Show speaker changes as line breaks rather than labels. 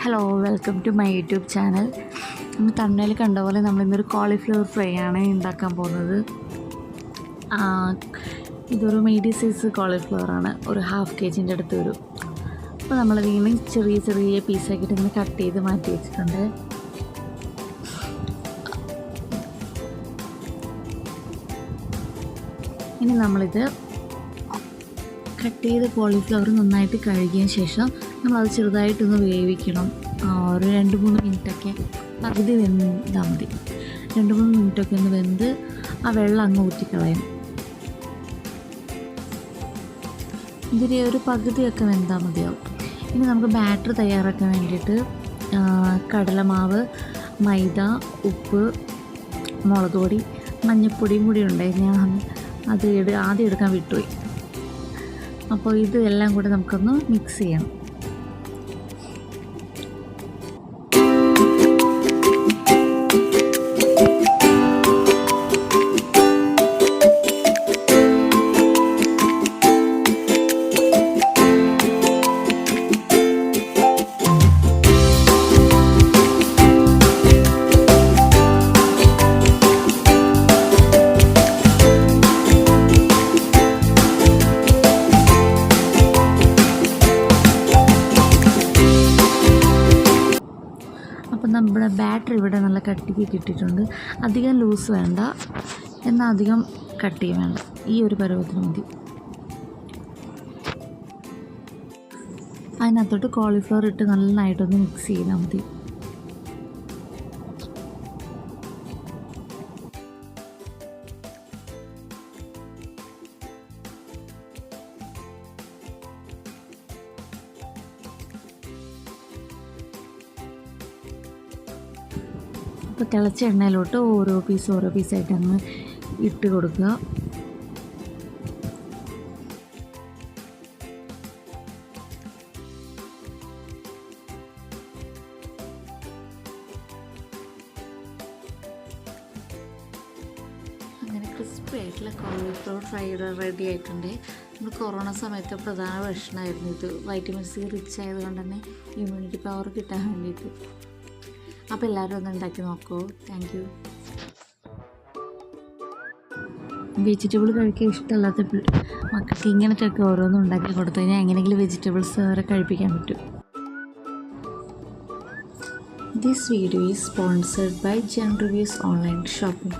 Hello, welcome to my YouTube channel. നമ്മൾ തമിഴിൽ കണ്ട പോലെ നമ്മളിന്നൊരു കോളിഫ്ലവർ ഫ്രൈ ആണ് ഉണ്ടാക്കാൻ പോകുന്നത്. ഇതൊരു മീഡിയം സൈസ് കോളിഫ്ലവറാണ്, ഒരു 1/2 kg അടുത്ത് വരും. അപ്പോൾ നമ്മളതിങ്ങനെ ചെറിയ ചെറിയ പീസാക്കിയിട്ട് ഇങ്ങനെ കട്ട് ചെയ്ത് മാറ്റി വെച്ചിട്ടുണ്ട്. ഇനി നമ്മളിത് കട്ട് ചെയ്ത കോളിഫ്ലവർ നന്നായിട്ട് കഴുകിയ ശേഷം നമ്മളത് ചെറുതായിട്ടൊന്ന് വേവിക്കണം. ഒരു 2-3 മിനിറ്റൊക്കെ പകുതി വെന്താൽ മതി. 2-3 മിനിറ്റൊക്കെ ഒന്ന് വെന്ത് ആ വെള്ളം അങ്ങ് ഊറ്റിക്കളയും. ഇതിൽ ഒരു പകുതിയൊക്കെ വെന്താൽ മതിയാവും. ഇനി നമുക്ക് ബാറ്റർ തയ്യാറാക്കാൻ വേണ്ടിയിട്ട് കടലമാവ്, മൈദ, ഉപ്പ്, മുളക് പൊടി, മഞ്ഞൾപ്പൊടിയും കൂടി ഉണ്ടായിരുന്നു. ഞാൻ അത് ആദ്യം എടുക്കാൻ വിട്ടുപോയി. അപ്പോൾ ഇതെല്ലാം കൂടെ നമുക്കൊന്ന് മിക്സ് ചെയ്യണം. അപ്പം നമ്മുടെ ബാറ്റർ ഇവിടെ നല്ല കട്ടിക്ക് കിട്ടിയിട്ടുണ്ട്. അധികം ലൂസ് വേണ്ട, എന്നാൽ അധികം കട്ടിയും വേണ്ട. ഈ ഒരു പരുവത്തിന് മതി. അതിനകത്തോട്ട് കോളിഫ്ലവർ ഇട്ട് നന്നായിട്ടൊന്ന് മിക്സ് ചെയ്താൽ മതി. അപ്പോൾ തിളച്ച എണ്ണയിലോട്ട് ഓരോ പീസായിട്ട് അങ്ങ് ഇട്ട് കൊടുക്കുക. അങ്ങനെ ക്രിസ്പി ആയിട്ടുള്ള കോളിഫ്ലവർ ഫ്രൈ റെഡി ആയിട്ടുണ്ട്. നമ്മൾ കൊറോണ സമയത്ത് പ്രധാന ഭക്ഷണമായിരുന്നു ഇത്. വൈറ്റമിൻ സി റിച്ച് ആയതുകൊണ്ട് തന്നെ ഇമ്മ്യൂണിറ്റി പവർ കിട്ടാൻ വേണ്ടിയിട്ട്. അപ്പോൾ എല്ലാവരും ഒന്ന് ഉണ്ടാക്കി നോക്കൂ. Thank you. വെജിറ്റബിൾ കഴിക്കാൻ ഇഷ്ടമല്ലാത്ത മക്കൾക്ക് ഇങ്ങനത്തെയൊക്കെ ഓരോന്നും ഉണ്ടാക്കി കൊടുത്തു കഴിഞ്ഞാൽ എങ്ങനെയെങ്കിലും വെജിറ്റബിൾസ് വരെ കഴിപ്പിക്കാൻ പറ്റും. This video is sponsored by Gen Reviews Online Shopping.